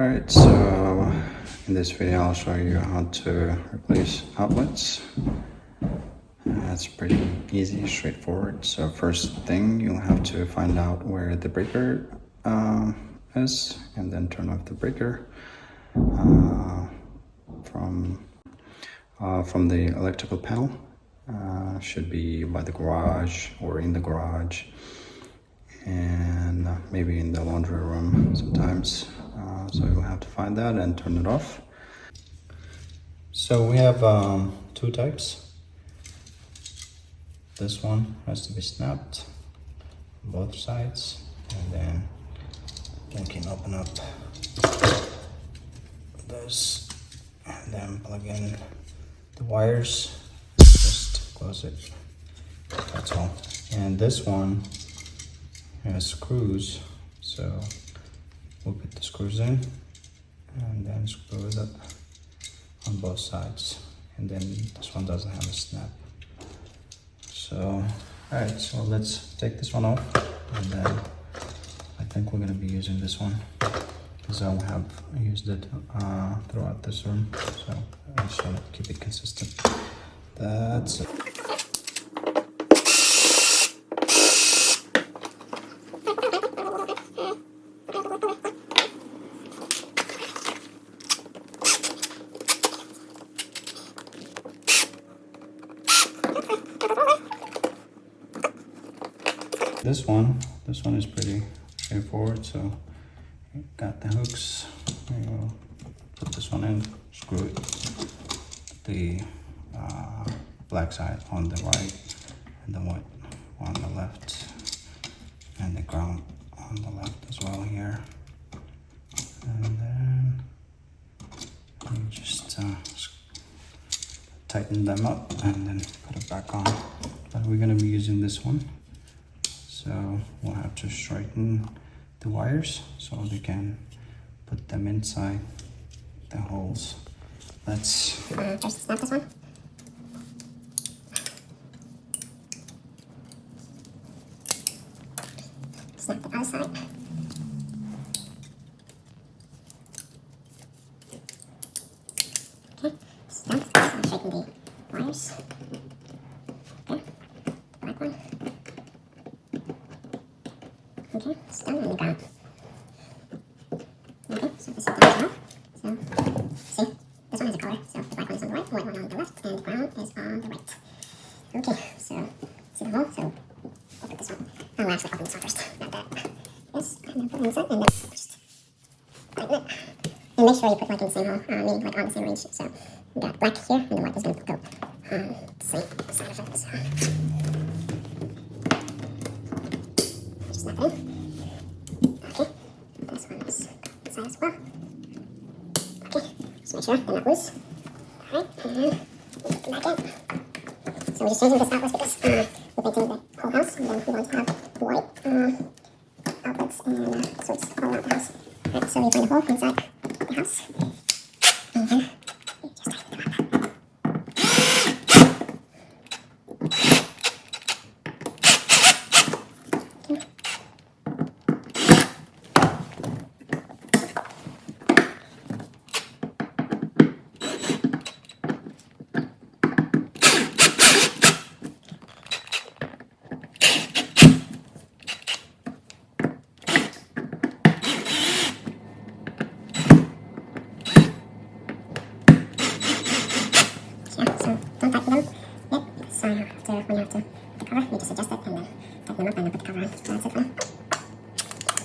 Alright, so in this video I'll show you how to replace outlets. That's pretty easy, straightforward. So first thing, you'll have to find out where the breaker is, and then turn off the breaker from the electrical panel. Should be by the garage or in the garage, and maybe in the laundry room sometimes. So you'll have to find that and turn it off. So we have two types. This one has to be snapped on both sides, and then we can open up this and then plug in the wires. Just close it, that's all. And this one has screws, so we'll put the screws in and then screw it up on both sides. And then this one doesn't have a snap. So, alright, so let's take this one off, and then I think we're going to be using this one because I have used it throughout this room, so I just want to keep it consistent. That's it. This one is pretty straightforward. So got the hooks. We'll put this one in, screw it. The black side on the right, and the white on the left, and the ground on the left as well here. And then you just tighten them up and then put it back on. But we're going to be using this one, so we'll have to straighten the wires so they can put them inside the holes. Let's just snap this one. Snap the other side. Okay, it's done. So I'm shaking the wires. Okay, black one. Okay, it's done, and the ground. Okay, so this is done as well. So, see, this one has a color. So the black one is on the right, the white one on the left, and the brown is on the right. Okay, so see the hole? So we'll put this one. Oh, we'll actually open this one first. Not that. Yes, and then put it inside, and then just tighten it. And make sure you put like in the same hole, meaning like on the same range. So we got black here, and the white is going to go on the same side of it. So just snap it in. Okay, this one is inside as well. Okay, just make sure they're not loose. Alright, and then put them back in. So we're just changing this outlet because we're painting the whole house, and then we want to have white outlets, and so it's all around the house. Alright, so you find a hole inside the house, and then you just tighten them up. Yeah, so don't tighten them yet, so when you have to put the cover, you just adjust it and then tighten them up and then put the cover on. So that's it for now.